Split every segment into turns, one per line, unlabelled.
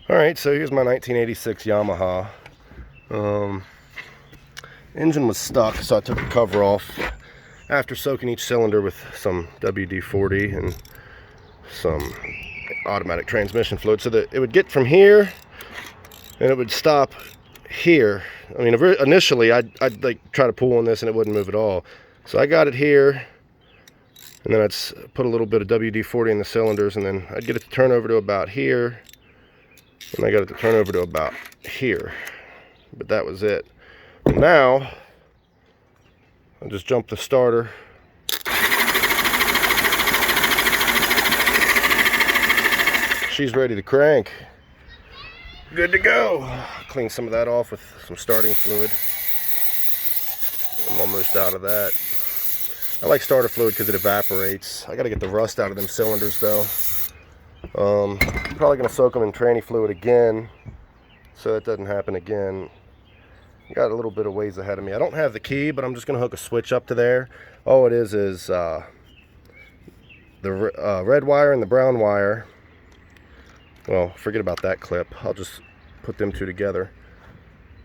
Alright, so here's my 1986 Yamaha. Engine was stuck, so I took the cover off after soaking each cylinder with some WD-40 and some automatic transmission fluid, so that it would get from here and it would stop here. I mean, initially I'd like try to pull on this and it wouldn't move at all. So I got it here, and then I'd put a little bit of WD-40 in the cylinders, and then I'd get it to turn over to about here, and I got it to turn over to about here. But that was it. Now I'll just jump the starter. She's ready to crank. Good to go. Clean some of that off with some starting fluid. I'm almost out of that. I like starter fluid because it evaporates. I got to get the rust out of them cylinders though. Probably going to soak them in tranny fluid again so that doesn't happen again. Got a little bit of ways ahead of me. I don't have the key, but I'm just going to hook a switch up to there. All it is the red wire and the brown wire. Well, forget about that clip. I'll just put them two together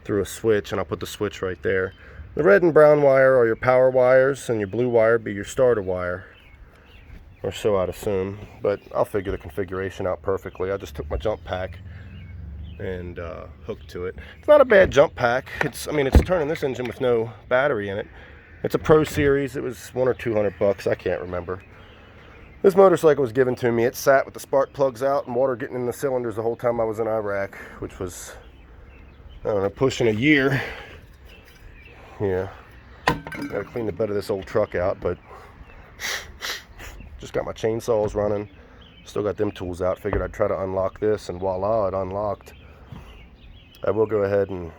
through a switch, and I'll put the switch right there. The red and brown wire are your power wires, and your blue wire be your starter wire, or so I'd assume, but I'll figure the configuration out perfectly. I just took my jump pack and hooked to it. It's not a bad jump pack. It's turning this engine with no battery in it. It's a Pro Series. It was $100 or $200, I can't remember. This motorcycle was given to me. It sat with the spark plugs out and water getting in the cylinders the whole time I was in Iraq, which was, I don't know, pushing a year. Yeah, gotta clean the bed of this old truck out, but just got my chainsaws running. Still got them tools out. Figured I'd try to unlock this, and voila, it unlocked. I will go ahead and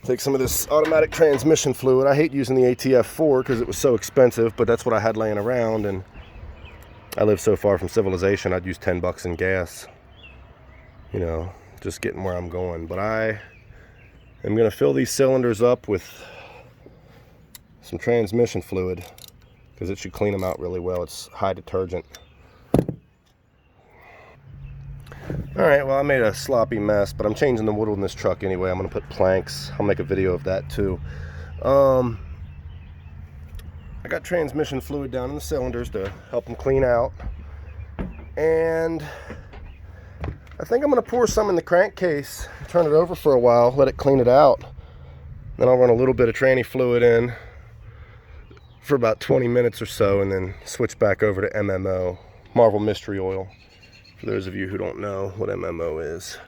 take some of this automatic transmission fluid. I hate using the ATF4 because it was so expensive, but that's what I had laying around, and I live so far from civilization, I'd use $10 in gas, you know, just getting where I'm going. But I am going to fill these cylinders up with some transmission fluid because it should clean them out really well. It's high detergent. Alright, well, I made a sloppy mess, but I'm changing the wood in this truck anyway. I'm going to put planks. I'll make a video of that too. I got transmission fluid down in the cylinders to help them clean out. And I think I'm going to pour some in the crankcase, turn it over for a while, let it clean it out. Then I'll run a little bit of tranny fluid in for about 20 minutes or so, and then switch back over to MMO, Marvel Mystery Oil. For those of you who don't know what MMO is,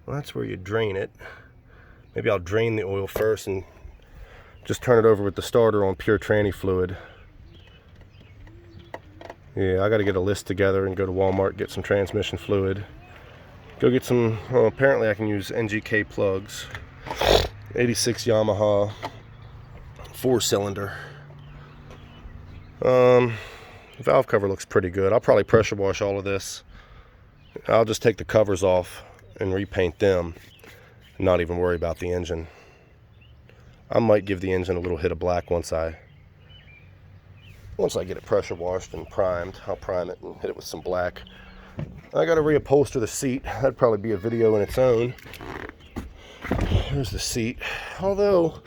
well, that's where you drain it. Maybe I'll drain the oil first and just turn it over with the starter on pure tranny fluid. Yeah, I got to get a list together and go to Walmart, get some transmission fluid. Go get some, well, apparently I can use NGK plugs. 86 Yamaha 4-cylinder. Valve cover looks pretty good. I'll probably pressure wash all of this. I'll just take the covers off and repaint them and not even worry about the engine. I might give the engine a little hit of black once I get it pressure washed and primed. I'll prime it and hit it with some black. I gotta reupholster the seat. That'd probably be a video in its own. Here's the seat. Although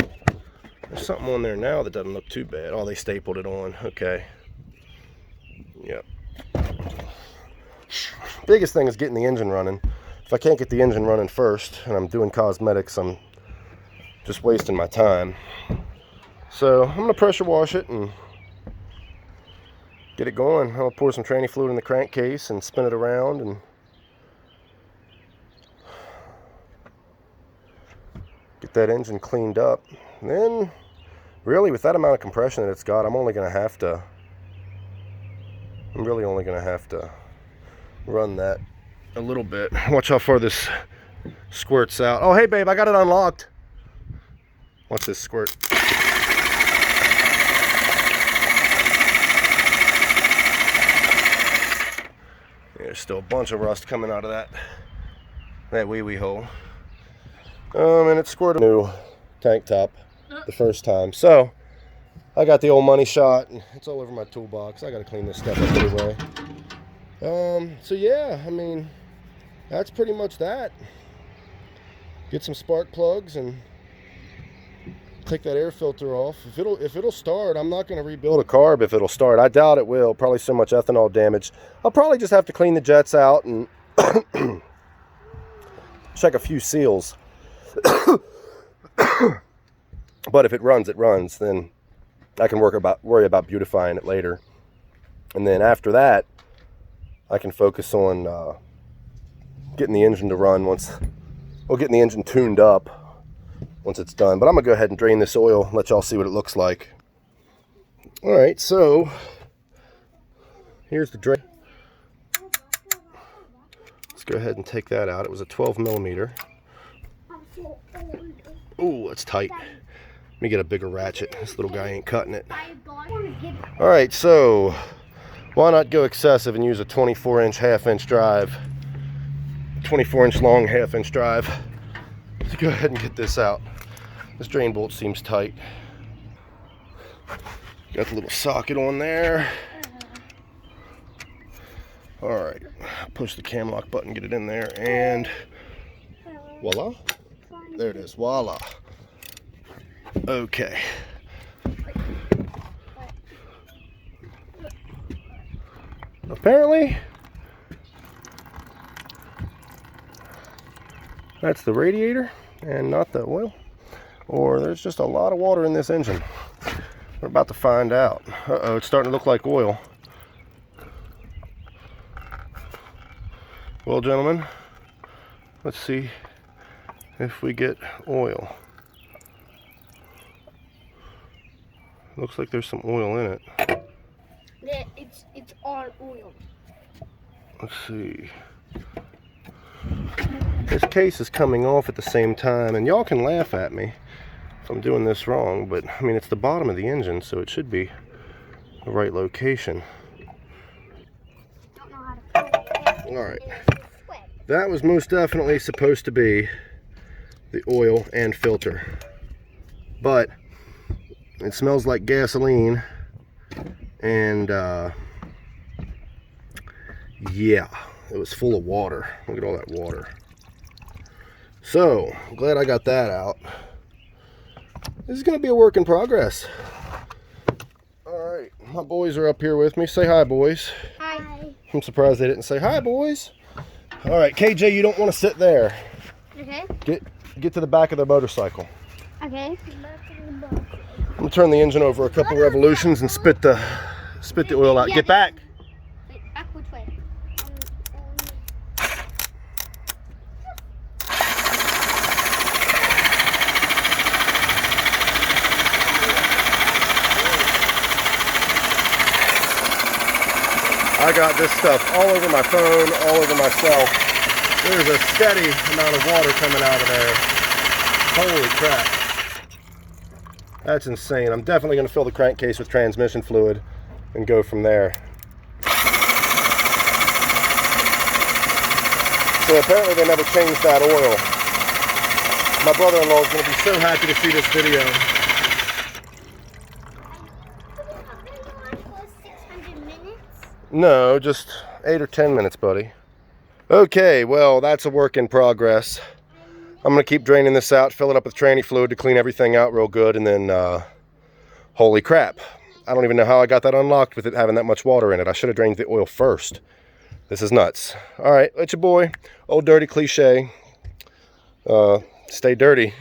there's something on there now that doesn't look too bad. Oh, they stapled it on. Okay. Yep. Biggest thing is getting the engine running. If I can't get the engine running first and I'm doing cosmetics, I'm just wasting my time. So I'm gonna pressure wash it and get it going. I'll pour some tranny fluid in the crankcase and spin it around and get that engine cleaned up. And then really, with that amount of compression that it's got, I'm really only gonna have to run that a little bit. Watch how far this squirts out. Oh, hey babe, I got it unlocked. Watch this squirt. There's still a bunch of rust coming out of that wee hole. And it squirted a new tank top the first time. So I got the old money shot, and it's all over my toolbox. I gotta clean this stuff up anyway. So yeah, I mean, that's pretty much that. Get some spark plugs and take that air filter off. If it'll start, I'm not going to rebuild a carb if it'll start. I doubt it will. Probably so much ethanol damage. I'll probably just have to clean the jets out and check a few seals. But if it runs, it runs. Then I can worry about beautifying it later. And then after that, I can focus on getting the engine to run getting the engine tuned up once it's done. But I'm gonna go ahead and drain this oil and let y'all see what it looks like. All right, so here's the drain. Let's go ahead and take that out. It was a 12 millimeter. Oh, it's tight. Let me get a bigger ratchet. This little guy ain't cutting it. All right, so why not go excessive and use a 24-inch half-inch drive, 24-inch long half-inch drive. Let's go ahead and get this out. This drain bolt seems tight. Got the little socket on there. All right, push the cam lock button, get it in there, and voila. There it is, voila. Okay. Apparently, that's the radiator and not the oil. Or there's just a lot of water in this engine. We're about to find out. Uh-oh, it's starting to look like oil. Well, gentlemen, let's see if we get oil. Looks like there's some oil in it.
Yeah, it's all oil.
Let's see. This case is coming off at the same time, and y'all can laugh at me if I'm doing this wrong, but I mean, it's the bottom of the engine, so it should be the right location.
Don't know how to put it.
All right. That was most definitely supposed to be the oil and filter, but it smells like gasoline, and yeah, it was full of water. Look at all that water. So, I'm glad I got that out. This is going to be a work in progress. Alright, my boys are up here with me. Say hi, boys.
Hi.
I'm surprised they didn't say hi, boys. Alright, KJ, you don't want to sit there.
Okay.
Get to the back of the motorcycle.
Okay.
I'm going to turn the engine over a couple revolutions and spit the oil out. Get back.
Wait, back which way?
I got this stuff all over my phone, all over myself. There's a steady amount of water coming out of there. Holy crap. That's insane. I'm definitely going to fill the crankcase with transmission fluid and go from there. So apparently they never changed that oil. My brother-in-law is going to be so happy to see this video. No, just 8 or 10 minutes, buddy. Okay, well, that's a work in progress. I'm going to keep draining this out, fill it up with tranny fluid to clean everything out real good, and then, holy crap. I don't even know how I got that unlocked with it having that much water in it. I should have drained the oil first. This is nuts. All right, it's your boy, Old Dirty Cliche. Stay dirty.